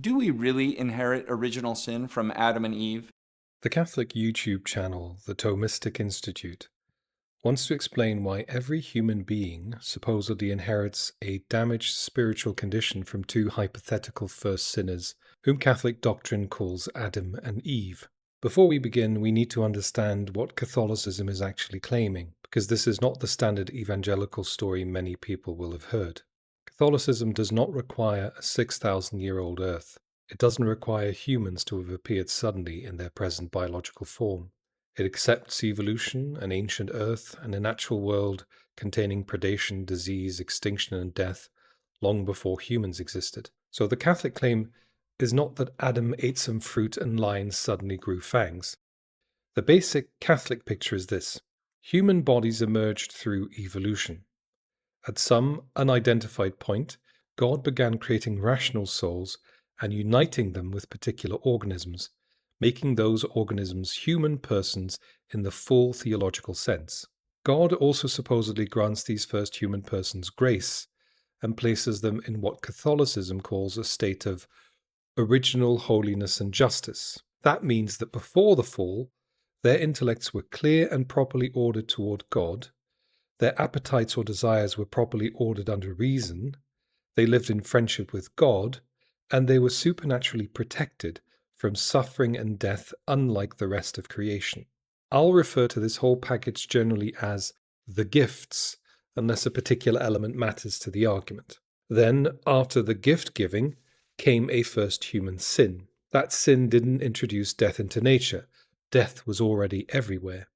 Do we really inherit original sin from Adam and Eve? The Catholic YouTube channel, the Thomistic Institute, wants to explain why every human being supposedly inherits a damaged spiritual condition from two hypothetical first sinners, whom Catholic doctrine calls Adam and Eve. Before we begin, we need to understand what Catholicism is actually claiming, because this is not the standard evangelical story many people will have heard. Catholicism does not require a 6,000-year-old Earth. It doesn't require humans to have appeared suddenly in their present biological form. It accepts evolution, an ancient Earth, and a natural world containing predation, disease, extinction, and death long before humans existed. So the Catholic claim is not that Adam ate some fruit and lions suddenly grew fangs. The basic Catholic picture is this: human bodies emerged through evolution. At some unidentified point, God began creating rational souls and uniting them with particular organisms, making those organisms human persons in the full theological sense. God also supposedly grants these first human persons grace and places them in what Catholicism calls a state of original holiness and justice. That means that before the fall, their intellects were clear and properly ordered toward God. Their appetites or desires were properly ordered under reason, they lived in friendship with God, and they were supernaturally protected from suffering and death, unlike the rest of creation. I'll refer to this whole package generally as the gifts, unless a particular element matters to the argument. Then, after the gift giving, came a first human sin. That sin didn't introduce death into nature. Death was already everywhere.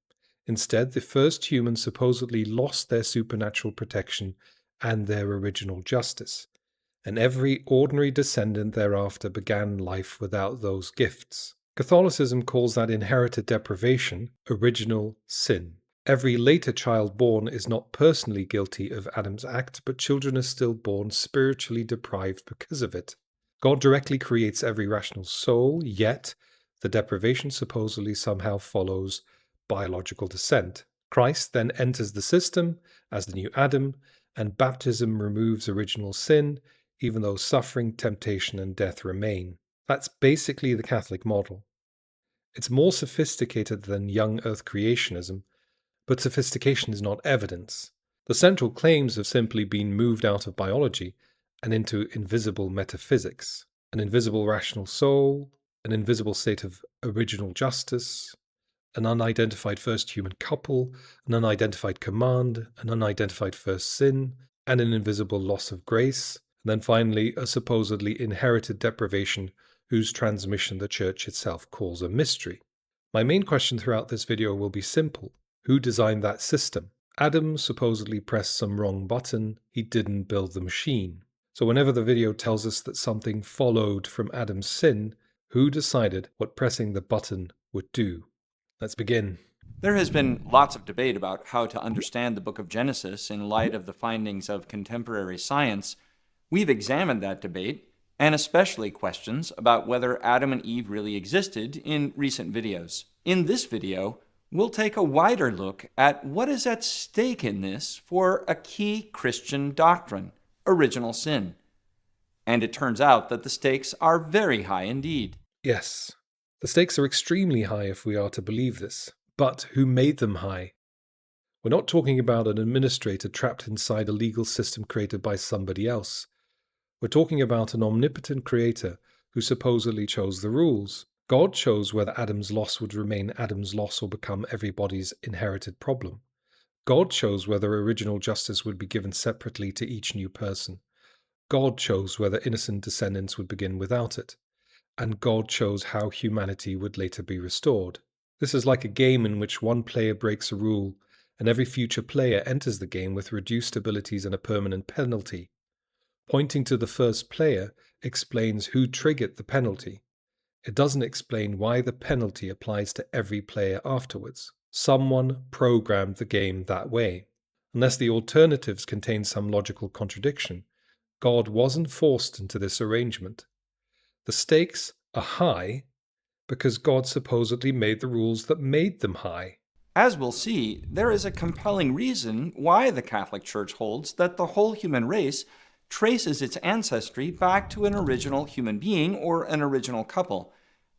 Instead, the first humans supposedly lost their supernatural protection and their original justice, and every ordinary descendant thereafter began life without those gifts. Catholicism calls that inherited deprivation original sin. Every later child born is not personally guilty of Adam's act, but children are still born spiritually deprived because of it. God directly creates every rational soul, yet the deprivation supposedly somehow follows biological descent. Christ then enters the system as the new Adam, and baptism removes original sin, even though suffering, temptation, and death remain. That's basically the Catholic model. It's more sophisticated than young earth creationism, but sophistication is not evidence. The central claims have simply been moved out of biology and into invisible metaphysics: an invisible rational soul, an invisible state of original justice, an unidentified first human couple, an unidentified command, an unidentified first sin, and an invisible loss of grace, and then finally a supposedly inherited deprivation whose transmission the Church itself calls a mystery. My main question throughout this video will be simple: who designed that system? Adam supposedly pressed some wrong button, he didn't build the machine. So whenever the video tells us that something followed from Adam's sin, who decided what pressing the button would do? Let's begin. There has been lots of debate about how to understand the book of Genesis in light of the findings of contemporary science. We've examined that debate, and especially questions about whether Adam and Eve really existed in recent videos. In this video, we'll take a wider look at what is at stake in this for a key Christian doctrine, original sin. And it turns out that the stakes are very high indeed. Yes, the stakes are extremely high if we are to believe this. But who made them high? We're not talking about an administrator trapped inside a legal system created by somebody else. We're talking about an omnipotent creator who supposedly chose the rules. God chose whether Adam's loss would remain Adam's loss or become everybody's inherited problem. God chose whether original justice would be given separately to each new person. God chose whether innocent descendants would begin without it. And God chose how humanity would later be restored. This is like a game in which one player breaks a rule, and every future player enters the game with reduced abilities and a permanent penalty. Pointing to the first player explains who triggered the penalty. It doesn't explain why the penalty applies to every player afterwards. Someone programmed the game that way. Unless the alternatives contain some logical contradiction, God wasn't forced into this arrangement. The stakes are high because God supposedly made the rules that made them high. As we'll see, there is a compelling reason why the Catholic Church holds that the whole human race traces its ancestry back to an original human being or an original couple,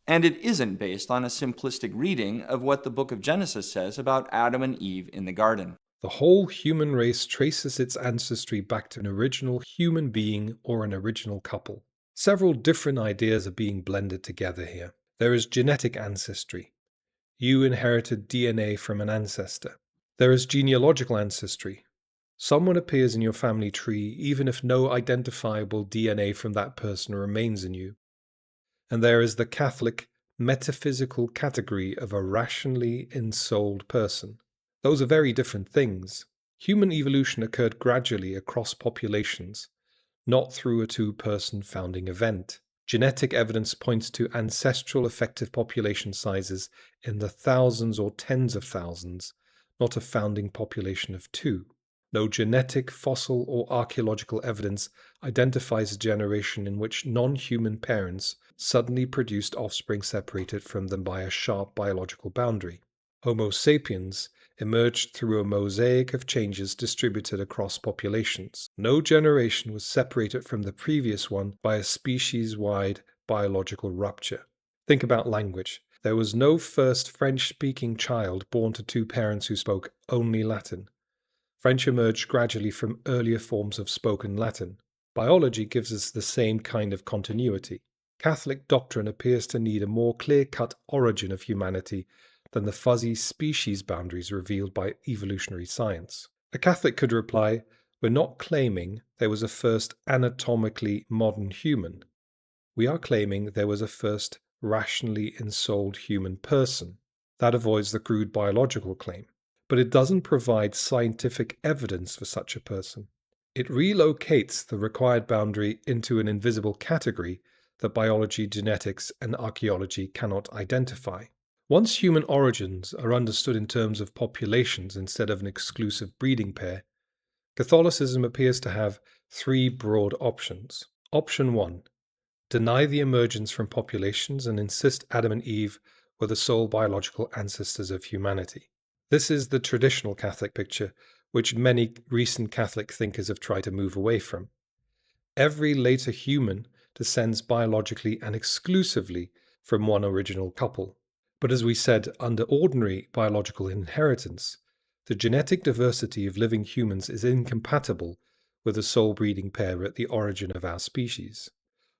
and it isn't based on a simplistic reading of what the book of Genesis says about Adam and Eve in the garden. The whole human race traces its ancestry back to an original human being or an original couple. Several different ideas are being blended together here. There is genetic ancestry. You inherited DNA from an ancestor. There is genealogical ancestry. Someone appears in your family tree even if no identifiable DNA from that person remains in you. And there is the Catholic metaphysical category of a rationally ensouled person. Those are very different things. Human evolution occurred gradually across populations, not through a two-person founding event. Genetic evidence points to ancestral effective population sizes in the thousands or tens of thousands, not a founding population of two. No genetic, fossil, or archaeological evidence identifies a generation in which non-human parents suddenly produced offspring separated from them by a sharp biological boundary. Homo sapiens emerged through a mosaic of changes distributed across populations. No generation was separated from the previous one by a species-wide biological rupture. Think about language. There was no first French-speaking child born to two parents who spoke only Latin. French emerged gradually from earlier forms of spoken Latin. Biology gives us the same kind of continuity. Catholic doctrine appears to need a more clear-cut origin of humanity than the fuzzy species boundaries revealed by evolutionary science. A Catholic could reply, "We're not claiming there was a first anatomically modern human. We are claiming there was a first rationally ensouled human person." That avoids the crude biological claim. But it doesn't provide scientific evidence for such a person. It relocates the required boundary into an invisible category that biology, genetics, and archaeology cannot identify. Once human origins are understood in terms of populations instead of an exclusive breeding pair, Catholicism appears to have three broad options. Option 1. Deny the emergence from populations and insist Adam and Eve were the sole biological ancestors of humanity. This is the traditional Catholic picture, which many recent Catholic thinkers have tried to move away from. Every later human descends biologically and exclusively from one original couple. But as we said, under ordinary biological inheritance, the genetic diversity of living humans is incompatible with the sole breeding pair at the origin of our species.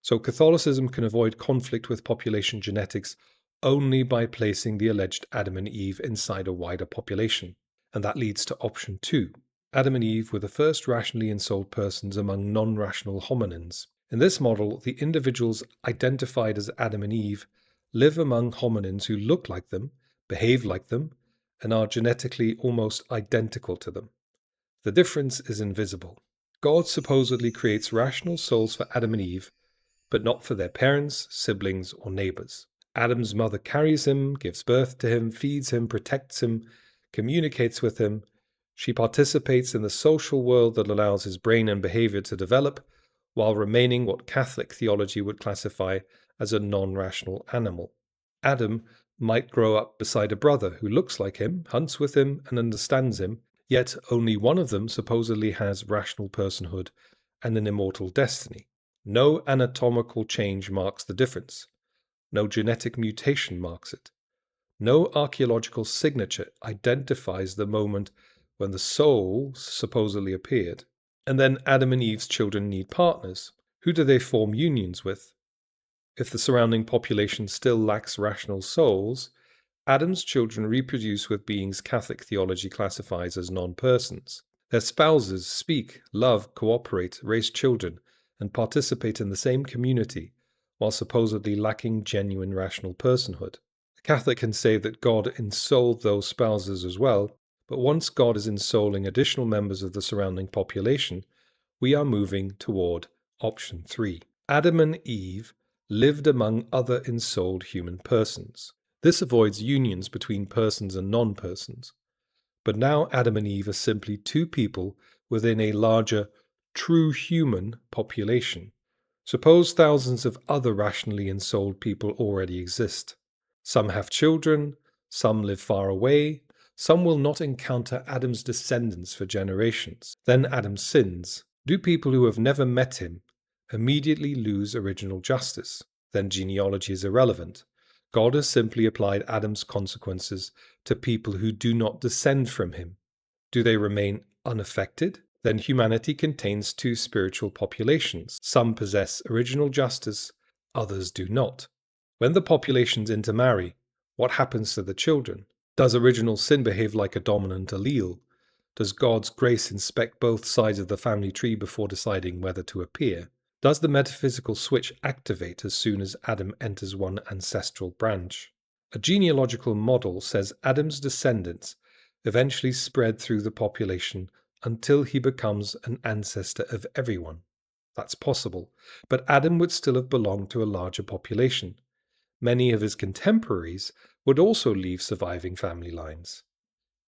So Catholicism can avoid conflict with population genetics only by placing the alleged Adam and Eve inside a wider population. And that leads to option 2. Adam and Eve were the first rationally ensouled persons among non-rational hominins. In this model, the individuals identified as Adam and Eve live among hominins who look like them, behave like them, and are genetically almost identical to them. The difference is invisible. God supposedly creates rational souls for Adam and Eve, but not for their parents, siblings, or neighbors. Adam's mother carries him, gives birth to him, feeds him, protects him, communicates with him. She participates in the social world that allows his brain and behavior to develop, while remaining what Catholic theology would classify as a non-rational animal. Adam might grow up beside a brother who looks like him, hunts with him, and understands him, yet only one of them supposedly has rational personhood and an immortal destiny. No anatomical change marks the difference. No genetic mutation marks it. No archaeological signature identifies the moment when the soul supposedly appeared. And then Adam and Eve's children need partners. Who do they form unions with? If the surrounding population still lacks rational souls, Adam's children reproduce with beings Catholic theology classifies as non-persons. Their spouses speak, love, cooperate, raise children, and participate in the same community, while supposedly lacking genuine rational personhood. A Catholic can say that God ensouled those spouses as well, but once God is ensouling additional members of the surrounding population, we are moving toward option 3. Adam and Eve lived among other ensouled human persons. This avoids unions between persons and non-persons. But now Adam and Eve are simply two people within a larger, true human population. Suppose thousands of other rationally ensouled people already exist. Some have children, some live far away, some will not encounter Adam's descendants for generations. Then Adam sins. Do people who have never met him immediately lose original justice? Then genealogy is irrelevant. God has simply applied Adam's consequences to people who do not descend from him. Do they remain unaffected? Then humanity contains two spiritual populations. Some possess original justice, others do not. When the populations intermarry, what happens to the children? Does original sin behave like a dominant allele? Does God's grace inspect both sides of the family tree before deciding whether to appear? Does the metaphysical switch activate as soon as Adam enters one ancestral branch? A genealogical model says Adam's descendants eventually spread through the population until he becomes an ancestor of everyone. That's possible, but Adam would still have belonged to a larger population. Many of his contemporaries would also leave surviving family lines.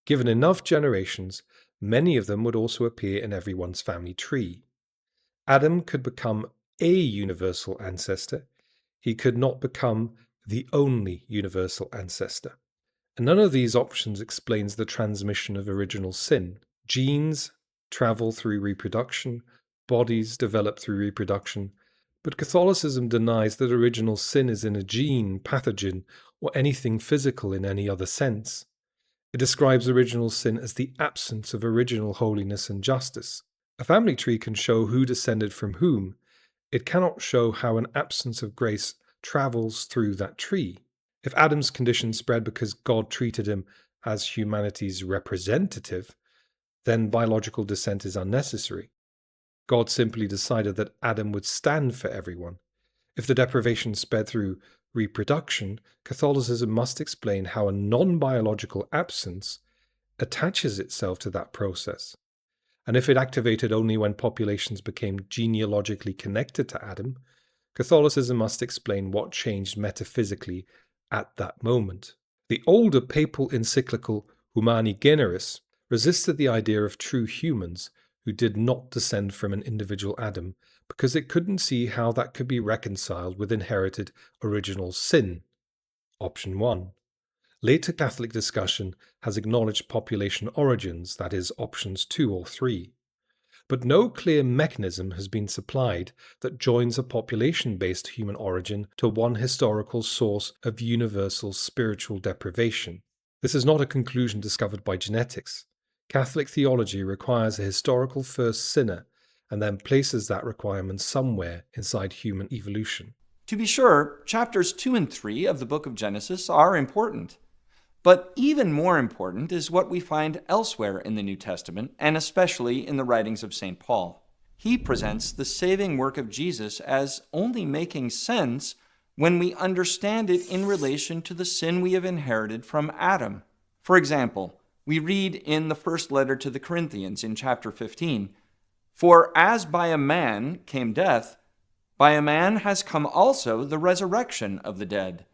Given enough generations, many of them would also appear in everyone's family tree. Adam could become a universal ancestor. He could not become the only universal ancestor. And none of these options explains the transmission of original sin. Genes travel through reproduction, bodies develop through reproduction, but Catholicism denies that original sin is in a gene, pathogen, or anything physical in any other sense. It describes original sin as the absence of original holiness and justice. A family tree can show who descended from whom. It cannot show how an absence of grace travels through that tree. If Adam's condition spread because God treated him as humanity's representative, then biological descent is unnecessary. God simply decided that Adam would stand for everyone. If the deprivation sped through reproduction, Catholicism must explain how a non-biological absence attaches itself to that process. And if it activated only when populations became genealogically connected to Adam, Catholicism must explain what changed metaphysically at that moment. The older papal encyclical Humani Generis resisted the idea of true humans who did not descend from an individual Adam because it couldn't see how that could be reconciled with inherited original sin. Option 1. Later Catholic discussion has acknowledged population origins, that is, options 2 or 3. But no clear mechanism has been supplied that joins a population-based human origin to one historical source of universal spiritual deprivation. This is not a conclusion discovered by genetics. Catholic theology requires a historical first sinner and then places that requirement somewhere inside human evolution. To be sure, chapters 2 and 3 of the book of Genesis are important. But even more important is what we find elsewhere in the New Testament, and especially in the writings of St. Paul. He presents the saving work of Jesus as only making sense when we understand it in relation to the sin we have inherited from Adam. For example, we read in the first letter to the Corinthians in chapter 15, "For as by a man came death, by a man has come also the resurrection of the dead.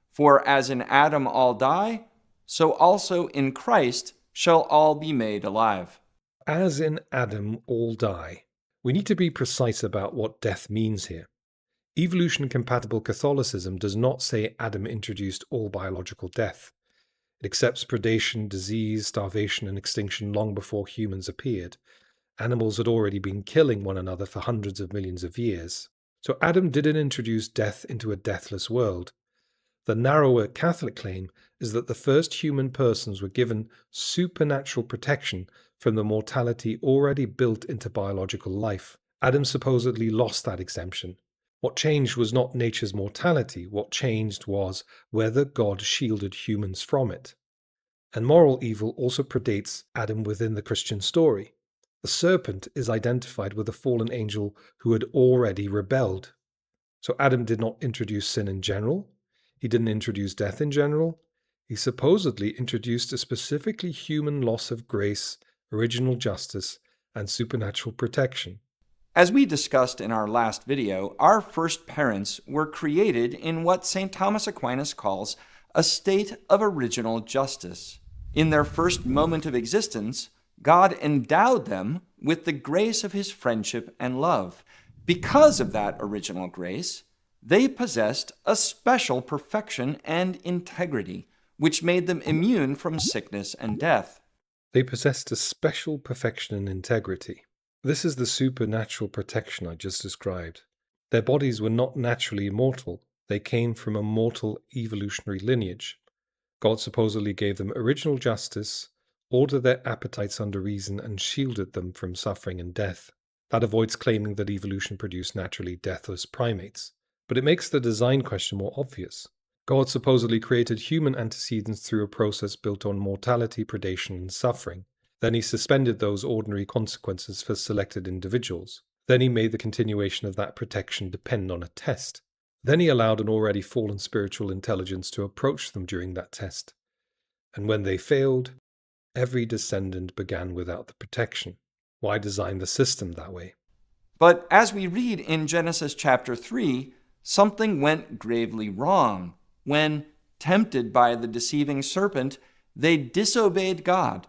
For as in Adam all die, so also in Christ shall all be made alive." As in Adam all die. We need to be precise about what death means here. Evolution-compatible Catholicism does not say Adam introduced all biological death. It accepts predation, disease, starvation, and extinction long before humans appeared. Animals had already been killing one another for hundreds of millions of years. So Adam didn't introduce death into a deathless world. The narrower Catholic claim is that the first human persons were given supernatural protection from the mortality already built into biological life. Adam supposedly lost that exemption. What changed was not nature's mortality. What changed was whether God shielded humans from it. And moral evil also predates Adam within the Christian story. The serpent is identified with a fallen angel who had already rebelled. So Adam did not introduce sin in general. He didn't introduce death in general. He supposedly introduced a specifically human loss of grace, original justice, and supernatural protection. As we discussed in our last video, our first parents were created in what St. Thomas Aquinas calls a state of original justice. In their first moment of existence, God endowed them with the grace of his friendship and love. Because of that original grace, they possessed a special perfection and integrity, which made them immune from sickness and death. They possessed a special perfection and integrity. This is the supernatural protection I just described. Their bodies were not naturally immortal, they came from a mortal evolutionary lineage. God supposedly gave them original justice, ordered their appetites under reason, and shielded them from suffering and death. That avoids claiming that evolution produced naturally deathless primates. But it makes the design question more obvious. God supposedly created human antecedents through a process built on mortality, predation, and suffering. Then he suspended those ordinary consequences for selected individuals. Then he made the continuation of that protection depend on a test. Then he allowed an already fallen spiritual intelligence to approach them during that test. And when they failed, every descendant began without the protection. Why design the system that way? But as we read in Genesis chapter 3, something went gravely wrong when, tempted by the deceiving serpent, they disobeyed God.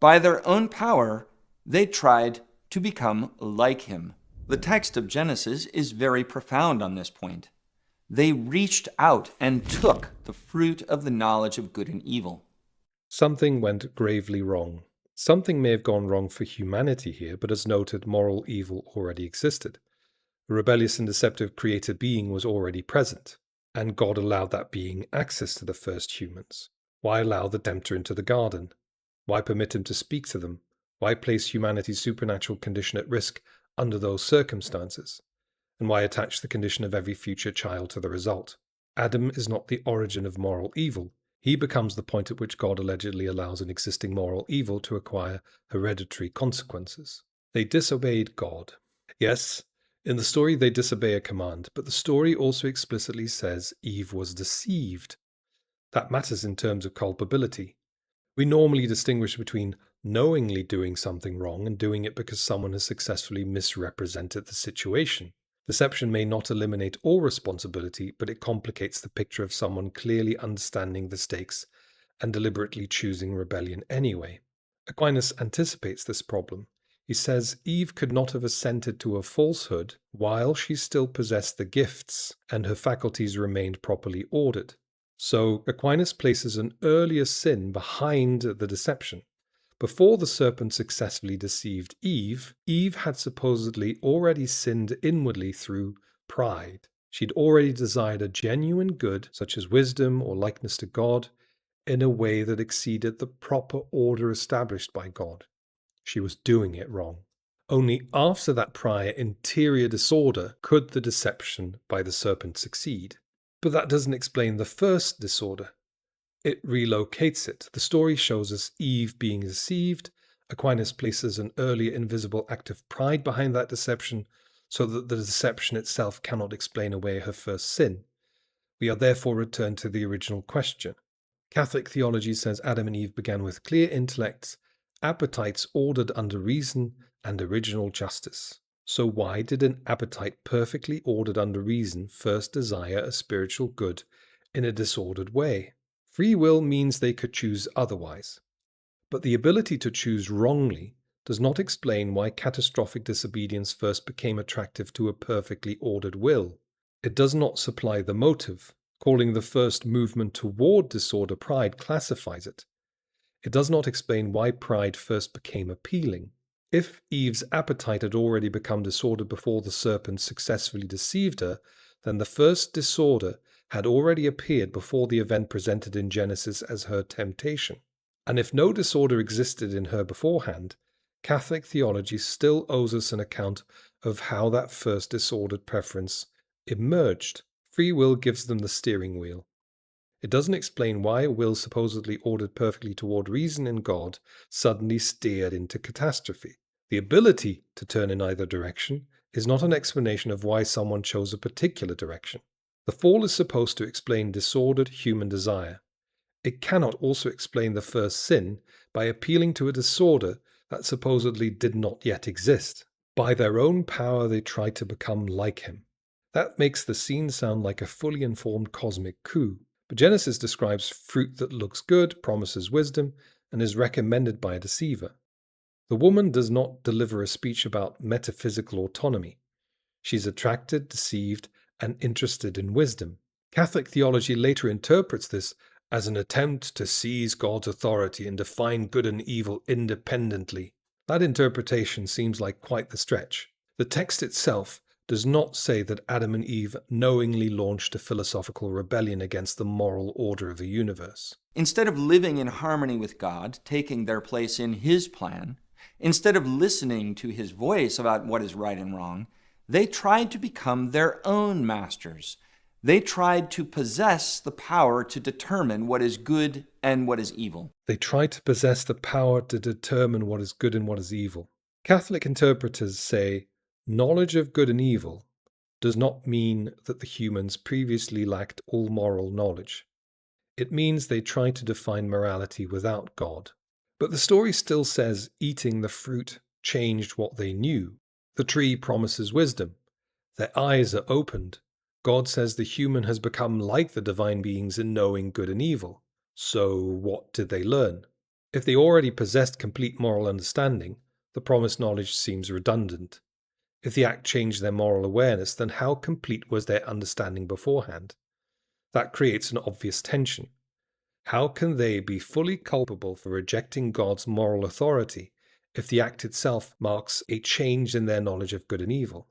By their own power, they tried to become like him. The text of Genesis is very profound on this point. They reached out and took the fruit of the knowledge of good and evil. Something went gravely wrong. Something may have gone wrong for humanity here, but as noted, moral evil already existed. A rebellious and deceptive created being was already present, and God allowed that being access to the first humans. Why allow the tempter into the garden? Why permit him to speak to them? Why place humanity's supernatural condition at risk under those circumstances? And why attach the condition of every future child to the result? Adam is not the origin of moral evil. He becomes the point at which God allegedly allows an existing moral evil to acquire hereditary consequences. They disobeyed God. Yes, in the story they disobey a command, but the story also explicitly says Eve was deceived. That matters in terms of culpability. We normally distinguish between knowingly doing something wrong and doing it because someone has successfully misrepresented the situation. Deception may not eliminate all responsibility, but it complicates the picture of someone clearly understanding the stakes and deliberately choosing rebellion anyway. Aquinas anticipates this problem. He says Eve could not have assented to a falsehood while she still possessed the gifts and her faculties remained properly ordered. So Aquinas places an earlier sin behind the deception. Before the serpent successfully deceived Eve, Eve had supposedly already sinned inwardly through pride. She'd already desired a genuine good, such as wisdom or likeness to God, in a way that exceeded the proper order established by God. She was doing it wrong. Only after that prior interior disorder could the deception by the serpent succeed. But that doesn't explain the first disorder. It relocates it. The story shows us Eve being deceived. Aquinas places an earlier invisible act of pride behind that deception, so that the deception itself cannot explain away her first sin. We are therefore returned to the original question. Catholic theology says Adam and Eve began with clear intellects, appetites ordered under reason, and original justice. So why did an appetite perfectly ordered under reason first desire a spiritual good in a disordered way? Free will means they could choose otherwise. But the ability to choose wrongly does not explain why catastrophic disobedience first became attractive to a perfectly ordered will. It does not supply the motive. Calling the first movement toward disorder pride classifies it. It does not explain why pride first became appealing. If Eve's appetite had already become disordered before the serpent successfully deceived her, then the first disorder had already appeared before the event presented in Genesis as her temptation. And if no disorder existed in her beforehand, Catholic theology still owes us an account of how that first disordered preference emerged. Free will gives them the steering wheel. It doesn't explain why a will supposedly ordered perfectly toward reason in God suddenly steered into catastrophe. The ability to turn in either direction is not an explanation of why someone chose a particular direction. The fall is supposed to explain disordered human desire. It cannot also explain the first sin by appealing to a disorder that supposedly did not yet exist. By their own power they tried to become like him. That makes the scene sound like a fully informed cosmic coup. But Genesis describes fruit that looks good, promises wisdom, and is recommended by a deceiver. The woman does not deliver a speech about metaphysical autonomy. She's attracted, deceived, and interested in wisdom. Catholic theology later interprets this as an attempt to seize God's authority and define good and evil independently. That interpretation seems like quite the stretch. The text itself does not say that Adam and Eve knowingly launched a philosophical rebellion against the moral order of the universe. Instead of living in harmony with God, taking their place in His plan, instead of listening to His voice about what is right and wrong, they tried to become their own masters. They tried to possess the power to determine what is good and what is evil. They tried to possess the power to determine what is good and what is evil. Catholic interpreters say knowledge of good and evil does not mean that the humans previously lacked all moral knowledge. It means they tried to define morality without God. But the story still says eating the fruit changed what they knew. The tree promises wisdom. Their eyes are opened. God says the human has become like the divine beings in knowing good and evil. So what did they learn? If they already possessed complete moral understanding, the promised knowledge seems redundant. If the act changed their moral awareness, then how complete was their understanding beforehand? That creates an obvious tension. How can they be fully culpable for rejecting God's moral authority if the act itself marks a change in their knowledge of good and evil?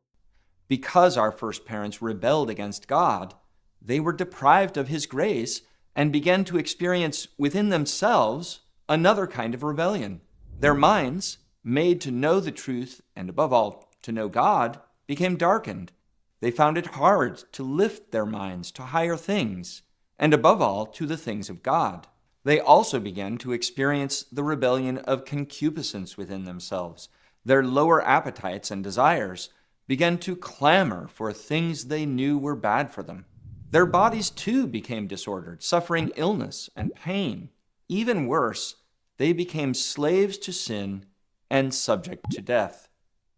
Because our first parents rebelled against God, they were deprived of His grace and began to experience within themselves another kind of rebellion. Their minds, made to know the truth and above all to know God, became darkened. They found it hard to lift their minds to higher things, and above all to the things of God. They also began to experience the rebellion of concupiscence within themselves. Their lower appetites and desires began to clamor for things they knew were bad for them. Their bodies too became disordered, suffering illness and pain. Even worse, they became slaves to sin and subject to death.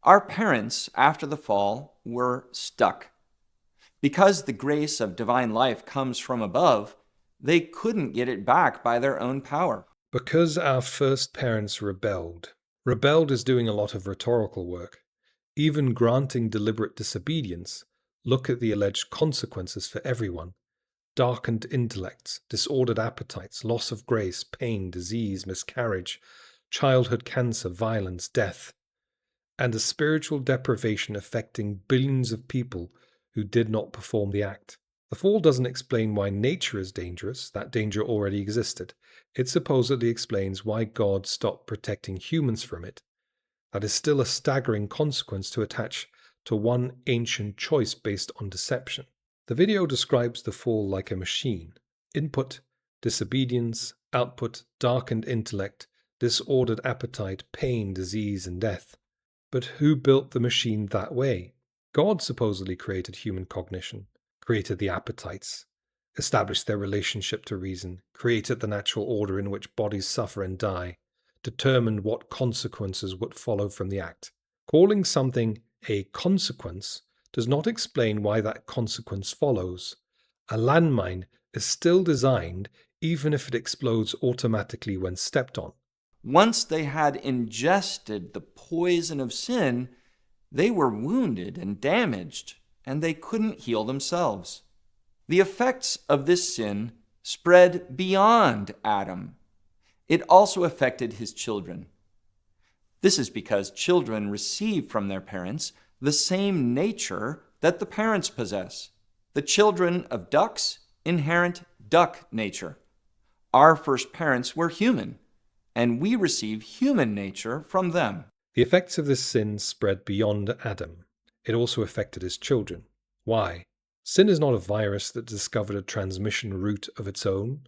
Our parents, after the fall, were stuck. Because the grace of divine life comes from above, they couldn't get it back by their own power. Because our first parents rebelled. Rebelled is doing a lot of rhetorical work. Even granting deliberate disobedience, look at the alleged consequences for everyone. Darkened intellects, disordered appetites, loss of grace, pain, disease, miscarriage, childhood cancer, violence, death, and a spiritual deprivation affecting billions of people who did not perform the act. The fall doesn't explain why nature is dangerous. That danger already existed. It supposedly explains why God stopped protecting humans from it. That is still a staggering consequence to attach to one ancient choice based on deception. The video describes the fall like a machine. Input, disobedience, output, darkened intellect, disordered appetite, pain, disease, and death. But who built the machine that way? God supposedly created human cognition, created the appetites, established their relationship to reason, created the natural order in which bodies suffer and die, determined what consequences would follow from the act. Calling something a consequence does not explain why that consequence follows. A landmine is still designed even if it explodes automatically when stepped on. Once they had ingested the poison of sin, they were wounded and damaged, and they couldn't heal themselves. The effects of this sin spread beyond Adam. It also affected his children. This is because children receive from their parents the same nature that the parents possess. The children of ducks inherit duck nature. Our first parents were human, and we receive human nature from them. The effects of this sin spread beyond Adam. It also affected his children. Why? Sin is not a virus that discovered a transmission route of its own.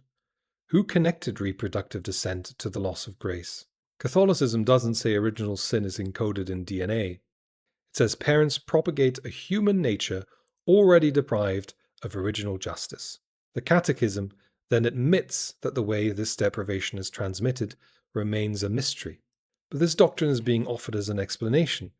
Who connected reproductive descent to the loss of grace? Catholicism doesn't say original sin is encoded in DNA. It says parents propagate a human nature already deprived of original justice. The Catechism then admits that the way this deprivation is transmitted remains a mystery. But this doctrine is being offered as an explanation,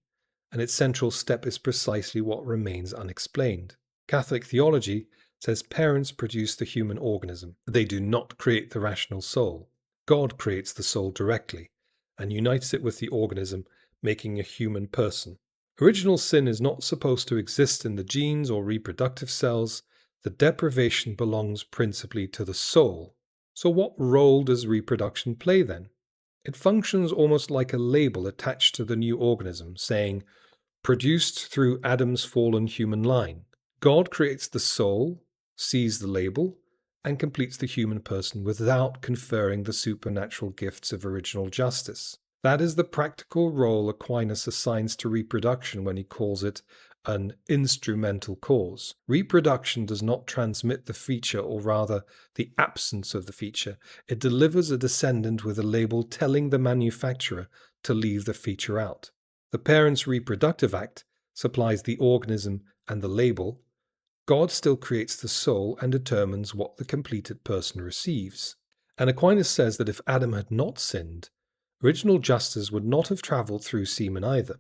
and its central step is precisely what remains unexplained. Catholic theology says parents produce the human organism. They do not create the rational soul. God creates the soul directly and unites it with the organism, making a human person. Original sin is not supposed to exist in the genes or reproductive cells. The deprivation belongs principally to the soul. So what role does reproduction play then? It functions almost like a label attached to the new organism, saying, produced through Adam's fallen human line. God creates the soul, sees the label, and completes the human person without conferring the supernatural gifts of original justice. That is the practical role Aquinas assigns to reproduction when he calls it an instrumental cause. Reproduction does not transmit the feature, or rather the absence of the feature. It delivers a descendant with a label telling the manufacturer to leave the feature out. The parent's reproductive act supplies the organism and the label. God still creates the soul and determines what the completed person receives. And Aquinas says that if Adam had not sinned, original justice would not have travelled through semen either.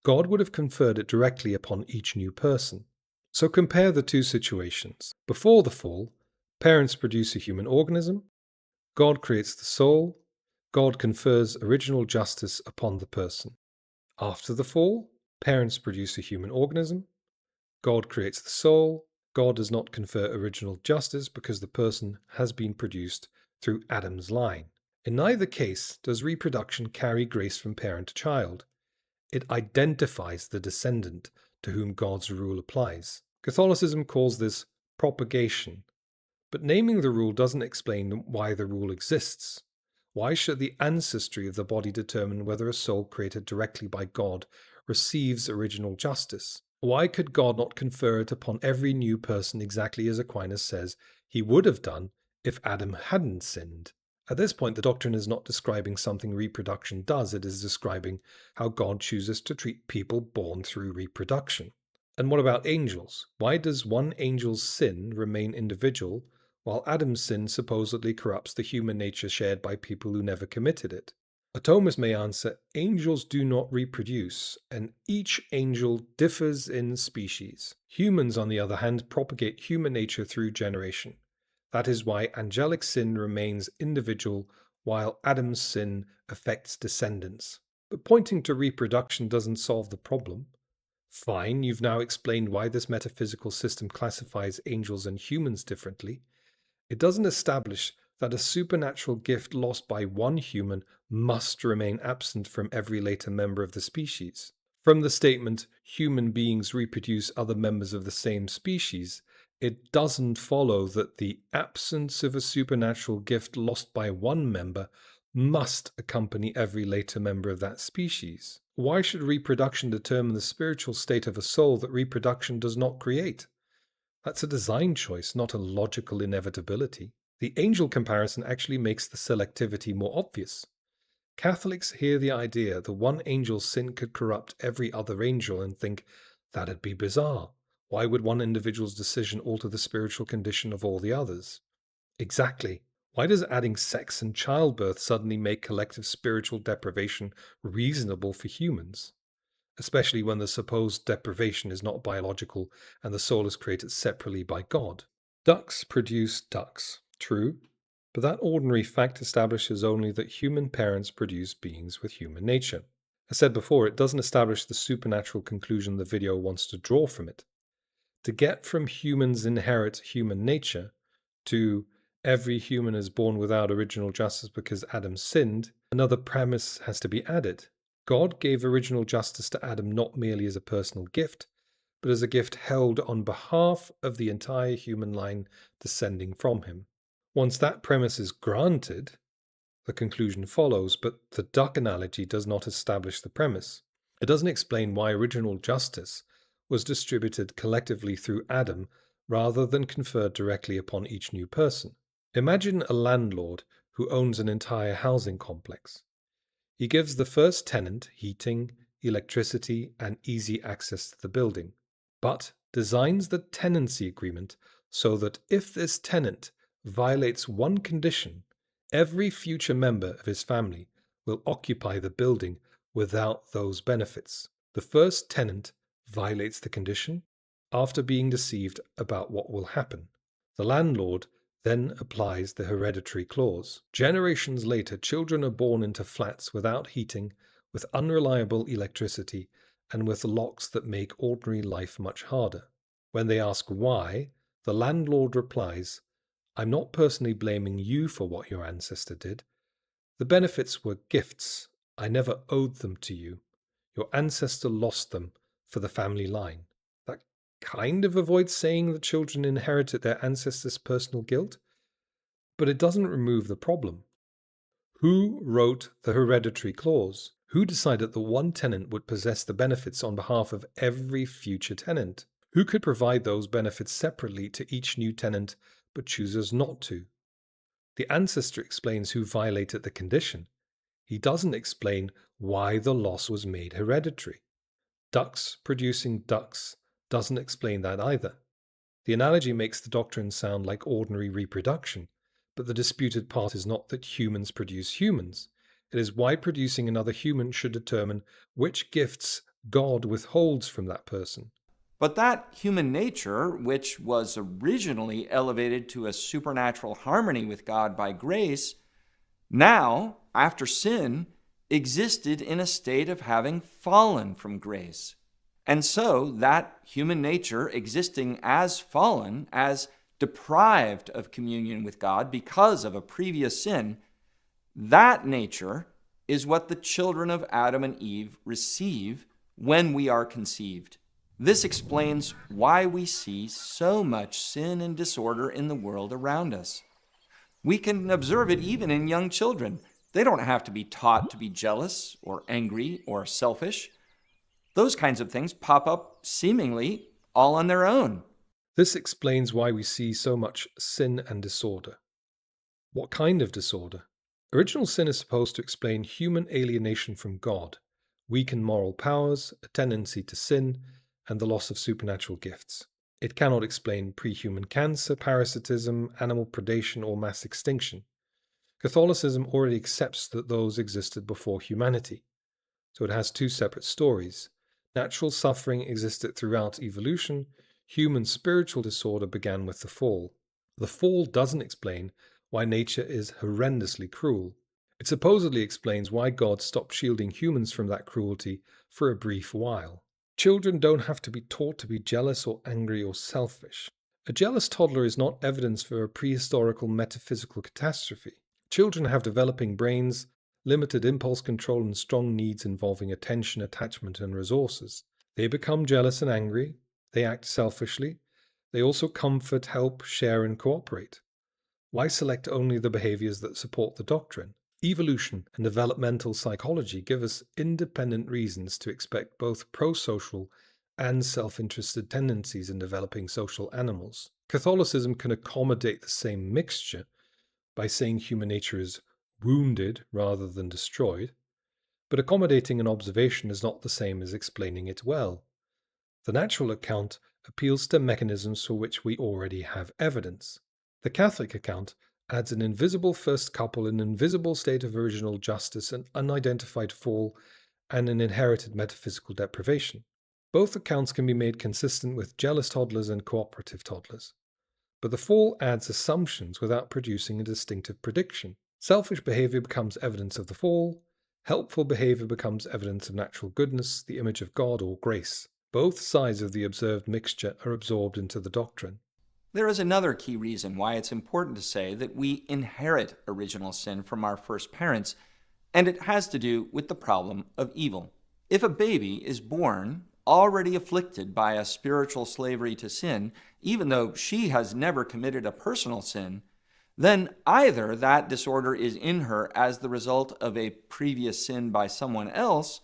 God would have conferred it directly upon each new person. So compare the two situations. Before the fall, parents produce a human organism, God creates the soul, God confers original justice upon the person. After the fall, parents produce a human organism, God creates the soul, God does not confer original justice because the person has been produced through Adam's line. In neither case does reproduction carry grace from parent to child. It identifies the descendant to whom God's rule applies. Catholicism calls this propagation, but naming the rule doesn't explain why the rule exists. Why should the ancestry of the body determine whether a soul created directly by God receives original justice? Why could God not confer it upon every new person exactly as Aquinas says he would have done if Adam hadn't sinned? At this point, the doctrine is not describing something reproduction does, it is describing how God chooses to treat people born through reproduction. And what about angels? Why does one angel's sin remain individual, while Adam's sin supposedly corrupts the human nature shared by people who never committed it? A Thomist may answer, angels do not reproduce, and each angel differs in species. Humans, on the other hand, propagate human nature through generation. That is why angelic sin remains individual, while Adam's sin affects descendants. But pointing to reproduction doesn't solve the problem. Fine, you've now explained why this metaphysical system classifies angels and humans differently. It doesn't establish that a supernatural gift lost by one human must remain absent from every later member of the species. From the statement, human beings reproduce other members of the same species, it doesn't follow that the absence of a supernatural gift lost by one member must accompany every later member of that species. Why should reproduction determine the spiritual state of a soul that reproduction does not create? That's a design choice, not a logical inevitability. The angel comparison actually makes the selectivity more obvious. Catholics hear the idea that one angel's sin could corrupt every other angel and think, that'd be bizarre. Why would one individual's decision alter the spiritual condition of all the others? Exactly. Why does adding sex and childbirth suddenly make collective spiritual deprivation reasonable for humans? Especially when the supposed deprivation is not biological and the soul is created separately by God. Ducks produce ducks, true, but that ordinary fact establishes only that human parents produce beings with human nature. As said before, it doesn't establish the supernatural conclusion the video wants to draw from it. To get from humans inherit human nature to every human is born without original justice because Adam sinned, another premise has to be added. God gave original justice to Adam not merely as a personal gift, but as a gift held on behalf of the entire human line descending from him. Once that premise is granted, the conclusion follows, but the duck analogy does not establish the premise. It doesn't explain why original justice was distributed collectively through Adam rather than conferred directly upon each new person. Imagine a landlord who owns an entire housing complex. He gives the first tenant heating, electricity, and easy access to the building, but designs the tenancy agreement so that if this tenant violates one condition, every future member of his family will occupy the building without those benefits. The first tenant violates the condition after being deceived about what will happen. The landlord then applies the hereditary clause. Generations later, children are born into flats without heating, with unreliable electricity, and with locks that make ordinary life much harder. When they ask why, the landlord replies, I'm not personally blaming you for what your ancestor did. The benefits were gifts. I never owed them to you. Your ancestor lost them for the family line. That kind of avoids saying that children inherited their ancestors' personal guilt, but it doesn't remove the problem. Who wrote the hereditary clause? Who decided that one tenant would possess the benefits on behalf of every future tenant? Who could provide those benefits separately to each new tenant but chooses not to? The ancestor explains who violated the condition. He doesn't explain why the loss was made hereditary. Ducks producing ducks doesn't explain that either. The analogy makes the doctrine sound like ordinary reproduction, but the disputed part is not that humans produce humans. It is why producing another human should determine which gifts God withholds from that person. But that human nature, which was originally elevated to a supernatural harmony with God by grace, now, after sin, existed in a state of having fallen from grace. And so that human nature, existing as fallen, as deprived of communion with God because of a previous sin, that nature is what the children of Adam and Eve receive when we are conceived. This explains why we see so much sin and disorder in the world around us. We can observe it even in young children. They don't have to be taught to be jealous or angry or selfish. Those kinds of things pop up seemingly all on their own. This explains why we see so much sin and disorder. What kind of disorder? Original sin is supposed to explain human alienation from God, weakened moral powers, a tendency to sin, and the loss of supernatural gifts. It cannot explain pre-human cancer, parasitism, animal predation, or mass extinction. Catholicism already accepts that those existed before humanity, so it has two separate stories. Natural suffering existed throughout evolution. Human spiritual disorder began with the fall. The fall doesn't explain why nature is horrendously cruel. It supposedly explains why God stopped shielding humans from that cruelty for a brief while. Children don't have to be taught to be jealous or angry or selfish. A jealous toddler is not evidence for a prehistorical metaphysical catastrophe. Children have developing brains, limited impulse control, and strong needs involving attention, attachment, and resources. They become jealous and angry. They act selfishly. They also comfort, help, share, and cooperate. Why select only the behaviors that support the doctrine? Evolution and developmental psychology give us independent reasons to expect both pro-social and self-interested tendencies in developing social animals. Catholicism can accommodate the same mixture by saying human nature is wounded rather than destroyed, but accommodating an observation is not the same as explaining it well. The natural account appeals to mechanisms for which we already have evidence. The Catholic account adds an invisible first couple, an invisible state of original justice, an unidentified fall, and an inherited metaphysical deprivation. Both accounts can be made consistent with jealous toddlers and cooperative toddlers. But the fall adds assumptions without producing a distinctive prediction. Selfish behavior becomes evidence of the fall. Helpful behavior becomes evidence of natural goodness, the image of God, or grace. Both sides of the observed mixture are absorbed into the doctrine. There is another key reason why it's important to say that we inherit original sin from our first parents, and it has to do with the problem of evil. If a baby is born already afflicted by a spiritual slavery to sin, even though she has never committed a personal sin, then either that disorder is in her as the result of a previous sin by someone else,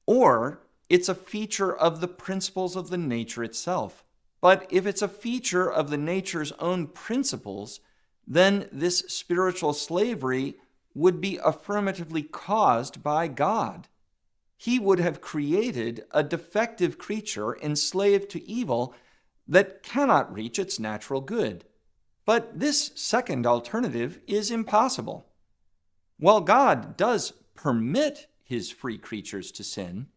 or it's a feature of the principles of the nature itself. But if it's a feature of the nature's own principles, then this spiritual slavery would be affirmatively caused by God. He would have created a defective creature enslaved to evil that cannot reach its natural good. But this second alternative is impossible. While God does permit his free creatures to sin,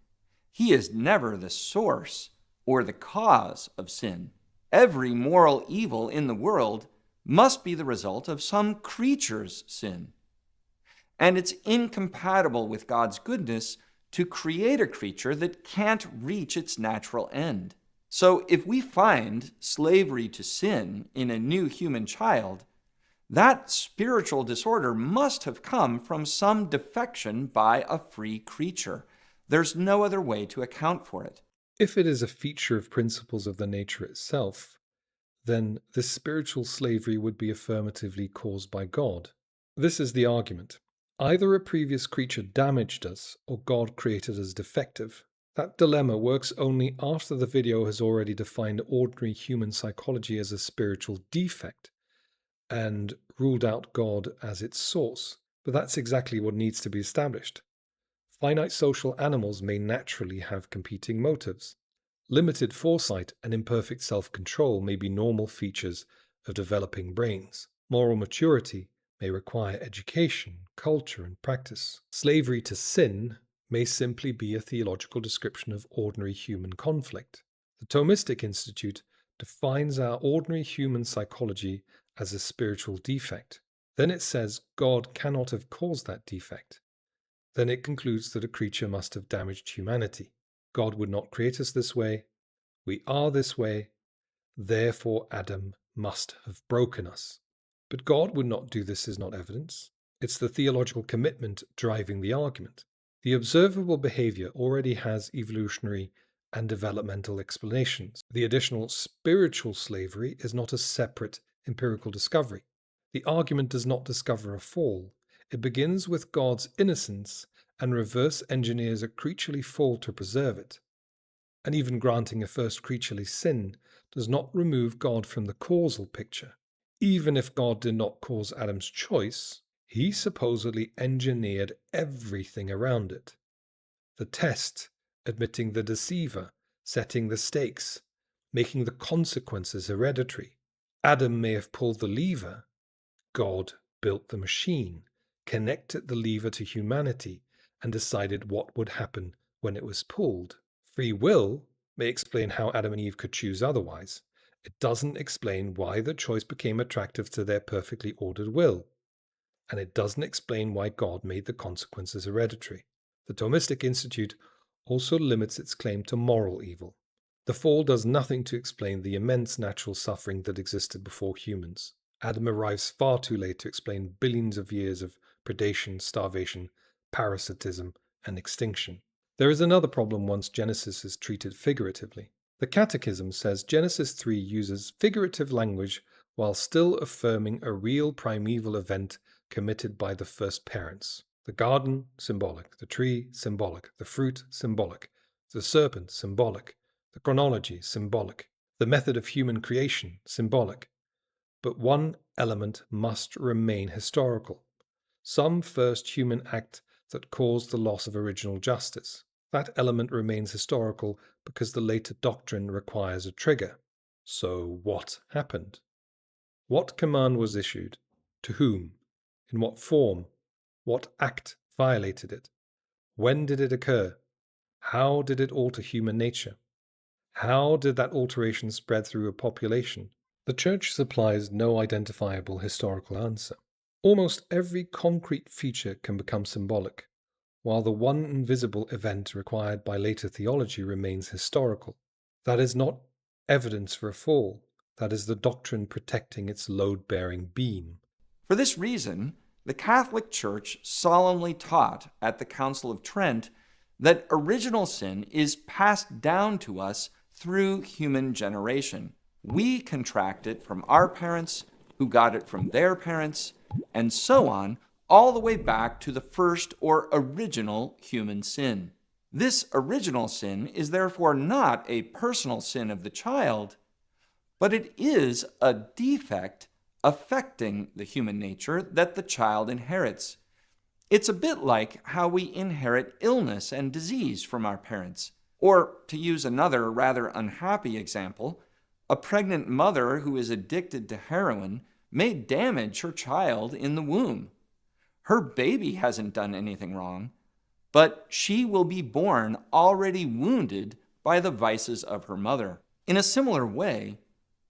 he is never the source or the cause of sin. Every moral evil in the world must be the result of some creature's sin. And it's incompatible with God's goodness to create a creature that can't reach its natural end. So if we find slavery to sin in a new human child, That spiritual disorder must have come from some defection by a free creature. There's no other way to account for it. If it is a feature of principles of the nature itself, then this spiritual slavery would be affirmatively caused by God. This is the argument. Either a previous creature damaged us, or God created us defective. That dilemma works only after the video has already defined ordinary human psychology as a spiritual defect and ruled out God as its source. But that's exactly what needs to be established. Finite social animals may naturally have competing motives. Limited foresight and imperfect self-control may be normal features of developing brains. Moral maturity may require education, culture, and practice. Slavery to sin may simply be a theological description of ordinary human conflict. The Thomistic Institute defines our ordinary human psychology as a spiritual defect. Then it says God cannot have caused that defect. Then it concludes that a creature must have damaged humanity. God would not create us this way. We are this way. Therefore, Adam must have broken us. But God would not do this is not evidence. It's the theological commitment driving the argument. The observable behavior already has evolutionary and developmental explanations. The additional spiritual slavery is not a separate empirical discovery. The argument does not discover a fall. It begins with God's innocence and reverse engineers a creaturely fall to preserve it. And even granting a first creaturely sin does not remove God from the causal picture. Even if God did not cause Adam's choice, he supposedly engineered everything around it. The test, admitting the deceiver, setting the stakes, making the consequences hereditary. Adam may have pulled the lever. God built the machine, connected the lever to humanity, and decided what would happen when it was pulled. Free will may explain how Adam and Eve could choose otherwise. It doesn't explain why the choice became attractive to their perfectly ordered will. And it doesn't explain why God made the consequences hereditary. The Thomistic Institute also limits its claim to moral evil. The fall does nothing to explain the immense natural suffering that existed before humans. Adam arrives far too late to explain billions of years of predation, starvation, parasitism, and extinction. There is another problem once Genesis is treated figuratively. The Catechism says Genesis 3 uses figurative language while still affirming a real primeval event committed by the first parents. The garden, symbolic. The tree, symbolic. The fruit, symbolic. The serpent, symbolic. The chronology, symbolic. The method of human creation, symbolic. But one element must remain historical. Some first human act that caused the loss of original justice. That element remains historical because the later doctrine requires a trigger. So what happened? What command was issued? To whom? In what form? What act violated it? When did it occur? How did it alter human nature? How did that alteration spread through a population? The Church supplies no identifiable historical answer. Almost every concrete feature can become symbolic, while the one invisible event required by later theology remains historical. That is not evidence for a fall. That is the doctrine protecting its load-bearing beam. For this reason, the Catholic Church solemnly taught at the Council of Trent that original sin is passed down to us through human generation. We contract it from our parents, who got it from their parents, and so on, all the way back to the first or original human sin. This original sin is therefore not a personal sin of the child, but it is a defect affecting the human nature that the child inherits. It's a bit like how we inherit illness and disease from our parents. Or, to use another rather unhappy example, a pregnant mother who is addicted to heroin may damage her child in the womb. Her baby hasn't done anything wrong, but she will be born already wounded by the vices of her mother. In a similar way,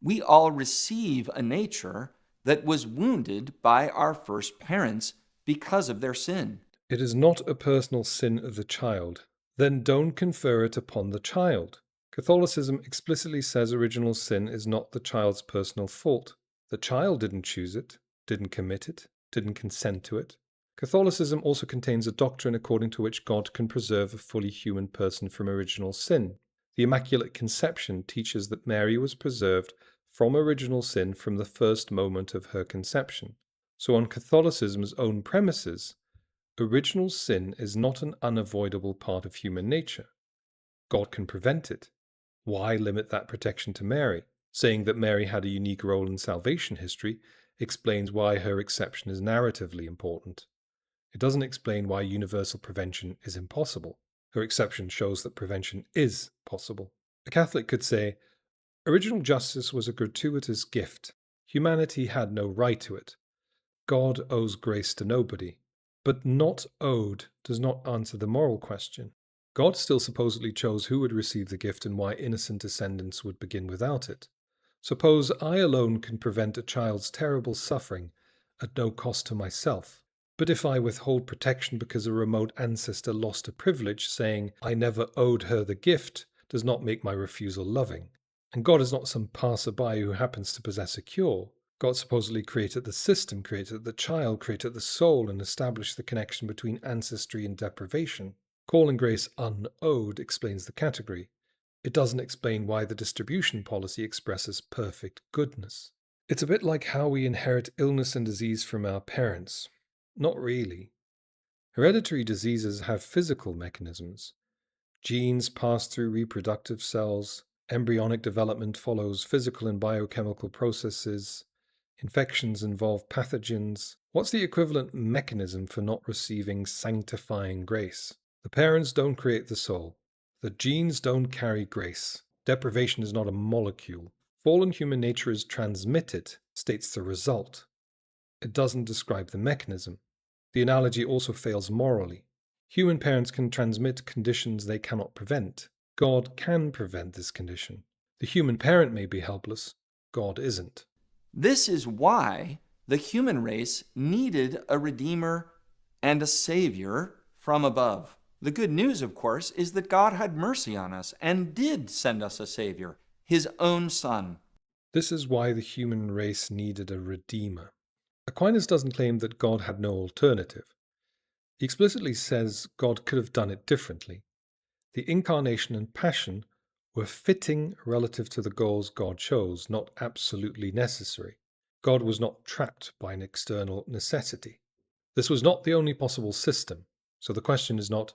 we all receive a nature that was wounded by our first parents because of their sin. It is not a personal sin of the child. Then don't confer it upon the child. Catholicism explicitly says original sin is not the child's personal fault. The child didn't choose it. didn't commit it, didn't consent to it. Catholicism also contains a doctrine according to which God can preserve a fully human person from original sin. The Immaculate Conception teaches that Mary was preserved from original sin from the first moment of her conception. So on Catholicism's own premises, original sin is not an unavoidable part of human nature. God can prevent it. Why limit that protection to Mary? Saying that Mary had a unique role in salvation history explains why her exception is narratively important. It doesn't explain why universal prevention is impossible. Her exception shows that prevention is possible. A Catholic could say, original justice was a gratuitous gift. Humanity had no right to it. God owes grace to nobody. But not owed does not answer the moral question. God still supposedly chose who would receive the gift and why innocent descendants would begin without it. Suppose I alone can prevent a child's terrible suffering at no cost to myself. But if I withhold protection because a remote ancestor lost a privilege, saying I never owed her the gift does not make my refusal loving. And God is not some passerby who happens to possess a cure. God supposedly created the system, created the child, created the soul, and established the connection between ancestry and deprivation. Calling grace unowed explains the category. It doesn't explain why the distribution policy expresses perfect goodness. It's a bit like how we inherit illness and disease from our parents. Not really. Hereditary diseases have physical mechanisms. Genes pass through reproductive cells. Embryonic development follows physical and biochemical processes. Infections involve pathogens. What's the equivalent mechanism for not receiving sanctifying grace? The parents don't create the soul. The genes don't carry grace. Deprivation is not a molecule. Fallen human nature is transmitted, states the result. It doesn't describe the mechanism. The analogy also fails morally. Human parents can transmit conditions they cannot prevent. God can prevent this condition. The human parent may be helpless. God isn't. This is why the human race needed a Redeemer and a Savior from above. The good news, of course, is that God had mercy on us and did send us a Savior, His own Son. This is why the human race needed a Redeemer. Aquinas doesn't claim that God had no alternative. He explicitly says God could have done it differently. The incarnation and passion were fitting relative to the goals God chose, not absolutely necessary. God was not trapped by an external necessity. This was not the only possible system. So the question is not,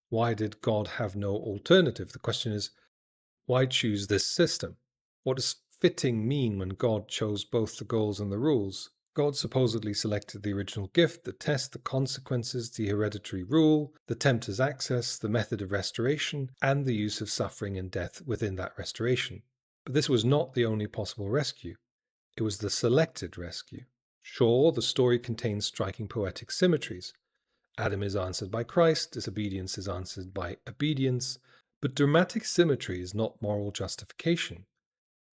why did God have no alternative? The question is, why choose this system? What does fitting mean when God chose both the goals and the rules? God supposedly selected the original gift, the test, the consequences, the hereditary rule, the tempter's access, the method of restoration, and the use of suffering and death within that restoration. But this was not the only possible rescue. It was the selected rescue. Sure, the story contains striking poetic symmetries. Adam is answered by Christ, disobedience is answered by obedience, but dramatic symmetry is not moral justification.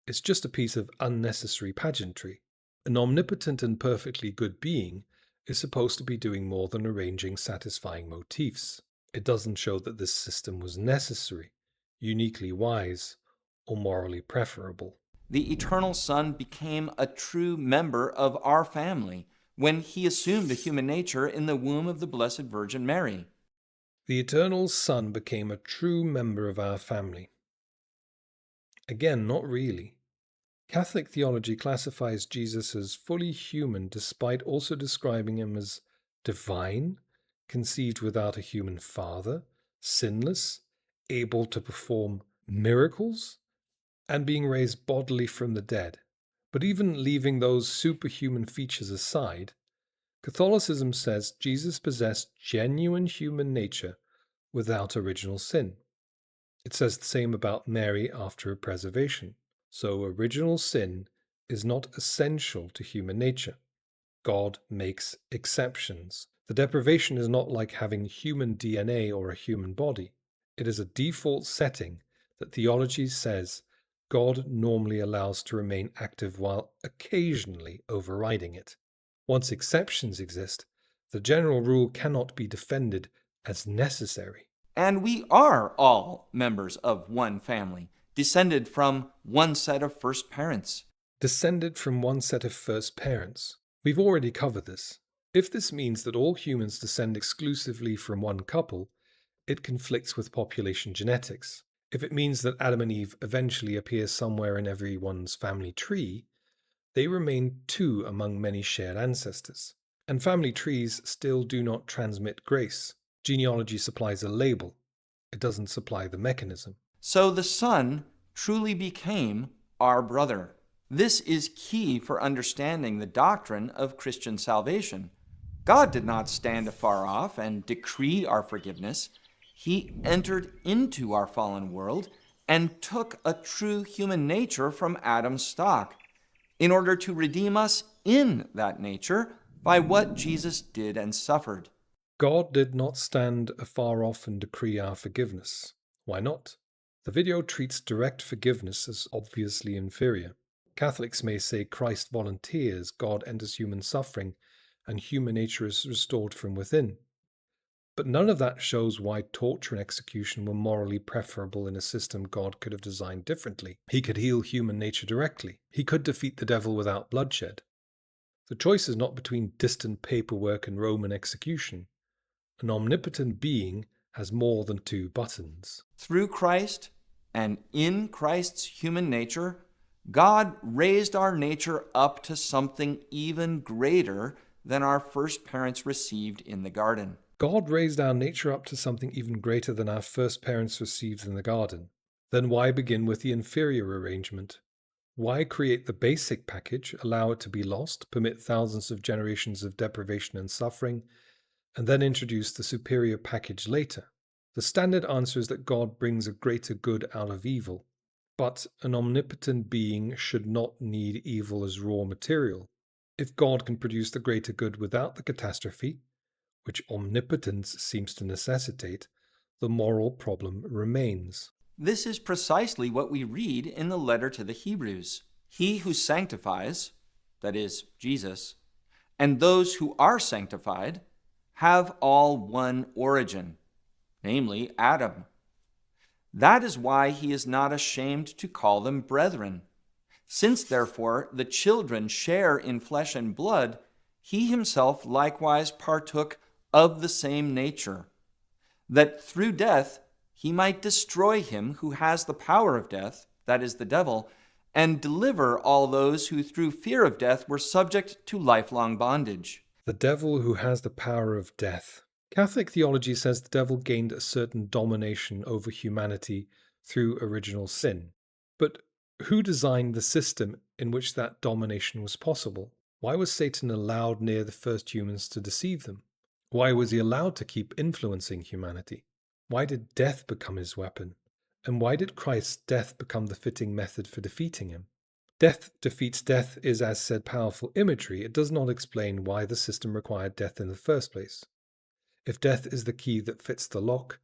It's just a piece of unnecessary pageantry. An omnipotent and perfectly good being is supposed to be doing more than arranging satisfying motifs. It doesn't show that this system was necessary, uniquely wise, or morally preferable. The eternal Son became a true member of our family when He assumed a human nature in the womb of the Blessed Virgin Mary. The eternal Son became a true member of our family. Again, not really. Catholic theology classifies Jesus as fully human despite also describing him as divine, conceived without a human father, sinless, able to perform miracles, and being raised bodily from the dead. But even leaving those superhuman features aside, Catholicism says Jesus possessed genuine human nature without original sin. It says the same about Mary after her preservation. So original sin is not essential to human nature. God makes exceptions. The deprivation is not like having human DNA or a human body. It is a default setting that theology says God normally allows to remain active while occasionally overriding it. Once exceptions exist, the general rule cannot be defended as necessary. And we are all members of one family, descended from one set of first parents. Descended from one set of first parents. We've already covered this. If this means that all humans descend exclusively from one couple, it conflicts with population genetics. If it means that Adam and Eve eventually appear somewhere in everyone's family tree, they remain two among many shared ancestors. And family trees still do not transmit grace. Genealogy supplies a label. It doesn't supply the mechanism. So the Son truly became our brother. This is key for understanding the doctrine of Christian salvation. God did not stand afar off and decree our forgiveness. He entered into our fallen world and took a true human nature from Adam's stock in order to redeem us in that nature by what Jesus did and suffered. God did not stand afar off and decree our forgiveness. Why not? The video treats direct forgiveness as obviously inferior. Catholics may say Christ volunteers, God enters human suffering, and human nature is restored from within. But none of that shows why torture and execution were morally preferable in a system God could have designed differently. He could heal human nature directly. He could defeat the devil without bloodshed. The choice is not between distant paperwork and Roman execution. An omnipotent being has more than two buttons. Through Christ and in Christ's human nature, God raised our nature up to something even greater than our first parents received in the garden. God raised our nature up to something even greater than our first parents received in the garden. Then why begin with the inferior arrangement? Why create the basic package, allow it to be lost, permit thousands of generations of deprivation and suffering, and then introduce the superior package later? The standard answer is that God brings a greater good out of evil. But an omnipotent being should not need evil as raw material. If God can produce the greater good without the catastrophe, which omnipotence seems to necessitate, the moral problem remains. This is precisely what we read in the letter to the Hebrews. He who sanctifies, that is, Jesus, and those who are sanctified, have all one origin, namely Adam. That is why he is not ashamed to call them brethren. Since, therefore, the children share in flesh and blood, he himself likewise partook of the same nature, that through death he might destroy him who has the power of death, that is, the devil, and deliver all those who through fear of death were subject to lifelong bondage. The devil who has the power of death. Catholic theology says the devil gained a certain domination over humanity through original sin. But who designed the system in which that domination was possible? Why was Satan allowed near the first humans to deceive them? Why was he allowed to keep influencing humanity? Why did death become his weapon? And why did Christ's death become the fitting method for defeating him? Death defeats death is, as said, powerful imagery. It does not explain why the system required death in the first place. If death is the key that fits the lock,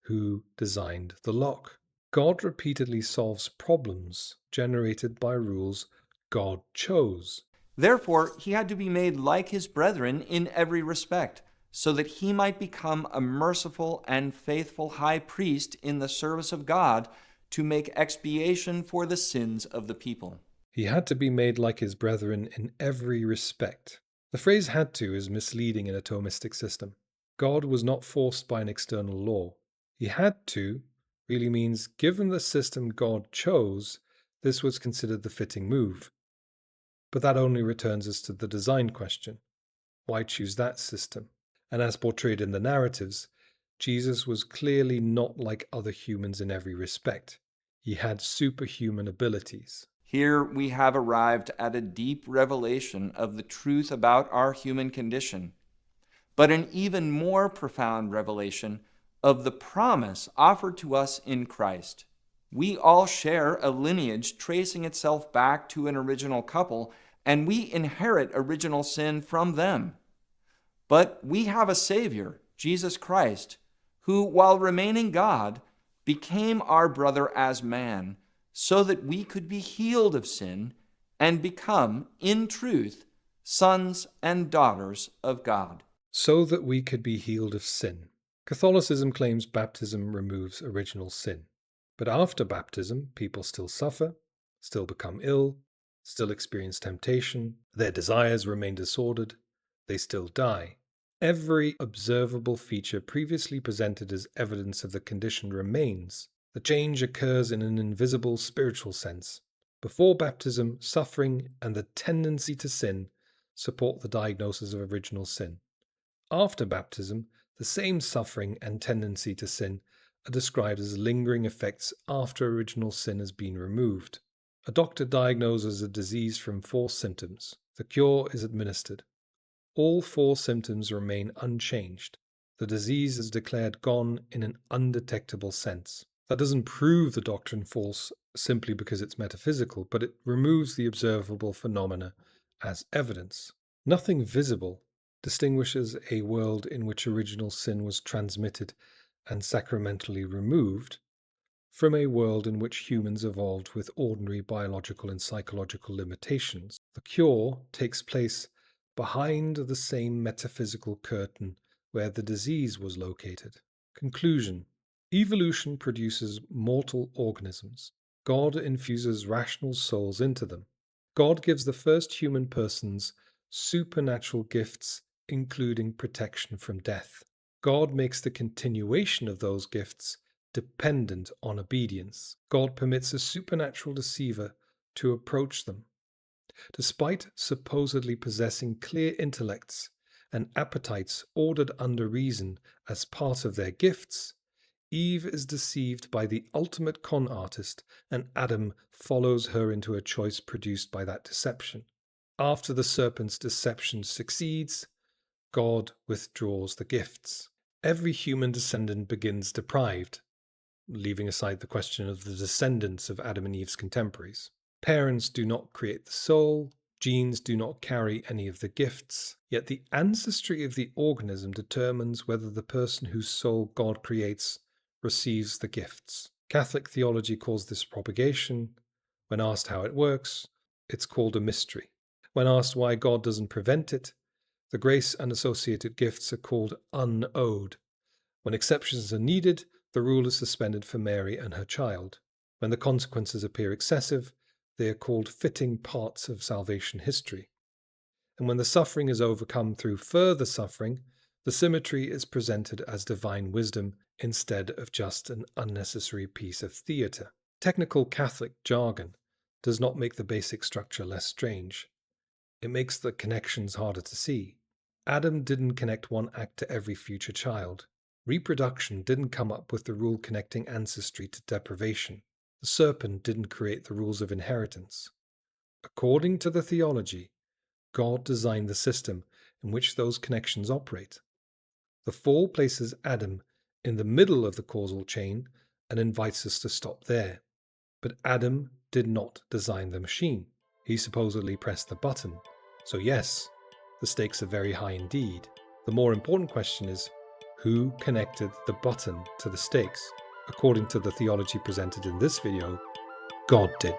who designed the lock? God repeatedly solves problems generated by rules God chose. Therefore, he had to be made like his brethren in every respect, so that he might become a merciful and faithful high priest in the service of God to make expiation for the sins of the people. He had to be made like his brethren in every respect. The phrase had to is misleading in a Thomistic system. God was not forced by an external law. He had to really means, given the system God chose, this was considered the fitting move. But that only returns us to the design question. Why choose that system? And as portrayed in the narratives, Jesus was clearly not like other humans in every respect. He had superhuman abilities. Here we have arrived at a deep revelation of the truth about our human condition, but an even more profound revelation of the promise offered to us in Christ. We all share a lineage tracing itself back to an original couple, and we inherit original sin from them. But we have a Savior, Jesus Christ, who, while remaining God, became our brother as man, so that we could be healed of sin and become, in truth, sons and daughters of God. So that we could be healed of sin. Catholicism claims baptism removes original sin. But after baptism, people still suffer, still become ill, still experience temptation, their desires remain disordered, they still die. Every observable feature previously presented as evidence of the condition remains. The change occurs in an invisible spiritual sense. Before baptism, suffering and the tendency to sin support the diagnosis of original sin. After baptism, the same suffering and tendency to sin are described as lingering effects after original sin has been removed. A doctor diagnoses a disease from 4 symptoms. The cure is administered. All 4 symptoms remain unchanged. The disease is declared gone in an undetectable sense. That doesn't prove the doctrine false simply because it's metaphysical, but it removes the observable phenomena as evidence. Nothing visible distinguishes a world in which original sin was transmitted and sacramentally removed from a world in which humans evolved with ordinary biological and psychological limitations. The cure takes place behind the same metaphysical curtain where the disease was located. Conclusion: evolution produces mortal organisms. God infuses rational souls into them. God gives the first human persons supernatural gifts, including protection from death. God makes the continuation of those gifts dependent on obedience. God permits a supernatural deceiver to approach them. Despite supposedly possessing clear intellects and appetites ordered under reason as part of their gifts, Eve is deceived by the ultimate con artist, and Adam follows her into a choice produced by that deception. After the serpent's deception succeeds, God withdraws the gifts. Every human descendant begins deprived, leaving aside the question of the descendants of Adam and Eve's contemporaries. Parents do not create the soul, genes do not carry any of the gifts, yet the ancestry of the organism determines whether the person whose soul God creates receives the gifts. Catholic theology calls this propagation. When asked how it works, it's called a mystery. When asked why God doesn't prevent it, the grace and associated gifts are called unowed. When exceptions are needed, the rule is suspended for Mary and her child. When the consequences appear excessive, they are called fitting parts of salvation history. And when the suffering is overcome through further suffering, the symmetry is presented as divine wisdom instead of just an unnecessary piece of theatre. Technical Catholic jargon does not make the basic structure less strange. It makes the connections harder to see. Adam didn't connect one act to every future child. Reproduction didn't come up with the rule connecting ancestry to deprivation. The serpent didn't create the rules of inheritance. According to the theology, God designed the system in which those connections operate. The fall places Adam in the middle of the causal chain and invites us to stop there. But Adam did not design the machine. He supposedly pressed the button. So yes, the stakes are very high indeed. The more important question is, who connected the button to the stakes? According to the theology presented in this video, God did.